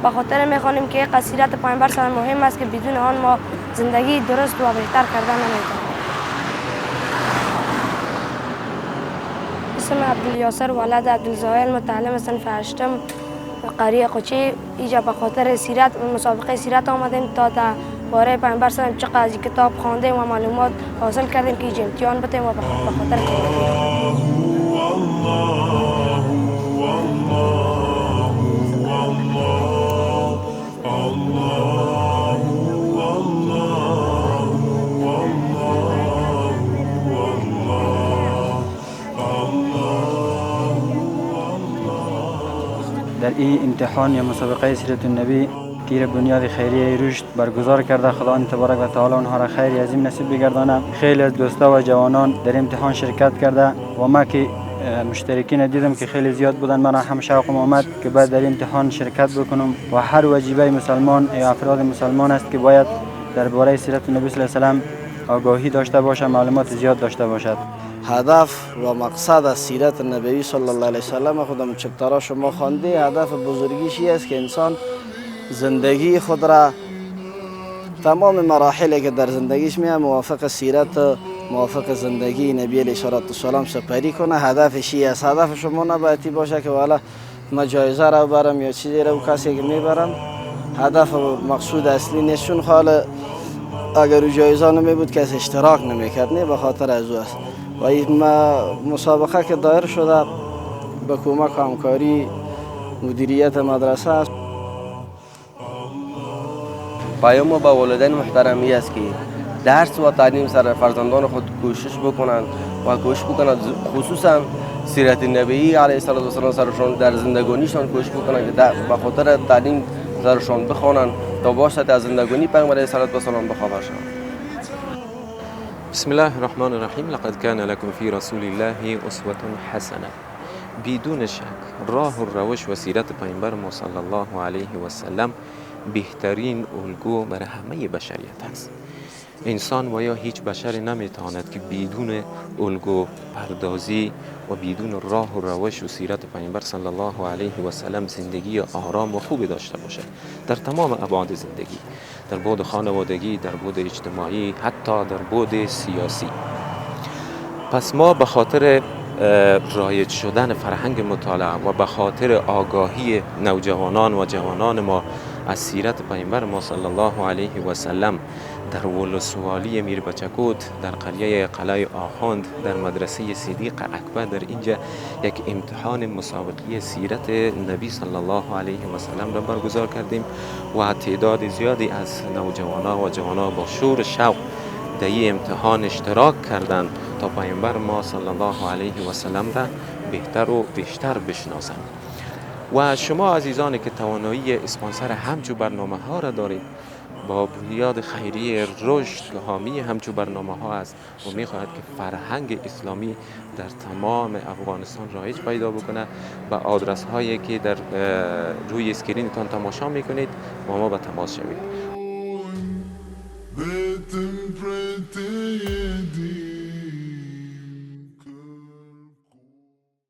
به خاطر میخوانیم که سیرت پیامبر صلی الله مهم است که بدون آن ما زندگی درست و بهتر کردن نمیتونیم. اسم عبدالیاسر ولد عبدالزاهل متعلم صنف هشتم قریه قچی. اینجا به خاطر سیرت مسابقه سیرت آمدیم تا در باره پیامبر صلی الله چقدر از کتاب خواندیم و معلومات حاصل کردیم که اینجا امتحان بتیم و به خاطر در این امتحان یا مسابقه سیرت النبی که بنیاد خیریه رشد برگزار کرده، خداوند تبارک و تعالی آنها را خیر عظیم نصیب بگردانه. خیلی از دوستا و جوانان در امتحان شرکت کرده و ما که مشترکین دیدم که خیلی زیاد بودن، من هم شوقم آمد که بعد در امتحان شرکت بکنم و هر وجیبه مسلمان یا افراد مسلمان است که باید درباره سیرت النبی صلی الله علیه و سلم آگاهی داشته باشه، معلومات زیاد داشته باشد. هدف و مقصد از سیرت نبوی صلی الله علیه و سلم خودم چپترا شما خوانده، هدف بزرگیش است که انسان زندگی خود را تمام مراحلی که در زندگیش میاد موافق سیرت موافق زندگی نبی علیه السلام سپری کنه. هدفش است. هدف شما نباید باشه که والا ما جایزه را برم یا چیزی را کسی که میبرم. هدف و مقصود اصلی نیست، چون حال اگر جایزه نمی بود کسی اشتراک نمیکرد، نه به خاطر از او است. و این مسابقه که دایر شده به کمک و همکاری مدیریت مدرسه است. پیام ما به والدین محترمی است که درس و تعلیم سر فرزندان خود کوشش بکنند و کوشش بکنند، خصوصا سیرت نبوی علیه السلام سرشان در زندگانیشان کوشش بکنند که به خاطر تعلیم سرشان بخوانند تا باشد از زندگانی پیامبر علیه السلام بخوابر شوند. بسم الله الرحمن الرحیم. لقد كان لكم في رسول الله اسوة حسنه. بدون شک راه و روش و سیرت پیامبر ما صلی الله علیه و سلم بهترین الگو برای همه بشریت است. انسان و یا هیچ بشری نمیتواند که بدون الگو پردازی و بدون راه و روش و سیرت پیامبر صلی الله علیه و سلم زندگی آرام و خوبی داشته باشد در تمام ابعاد زندگی، در بعد خانوادگی، در بعد اجتماعی، حتی در بعد سیاسی. پس ما به خاطر رایج شدن فرهنگ مطالعه و به خاطر آگاهی نوجوانان و جوانان ما از سیرت پیامبر ما صلی الله علیه و سلم در ولسوالی میر بچکوت، در قریه قلعه آخوند، در مدرسه صدیق اکبر، در اینجا یک امتحان مسابقه سیرت نبی صلی الله علیه و سلم را برگزار کردیم و تعداد زیادی از نوجوانان و جوانان با شور شوق در این امتحان اشتراک کردند تا پیامبر ما صلی الله علیه و سلم را بهتر و بیشتر بشناسند. و شما عزیزانی که توانایی اسپانسر همچو برنامه ها را دارید، با بنیاد خیریه رشد حامی همچو برنامه ها است و میخواهد که فرهنگ اسلامی در تمام افغانستان رایج پیدا بکنه، و آدرس هایی که در روی اسکرینتان تماشا میکنید با ما به تماس شوید.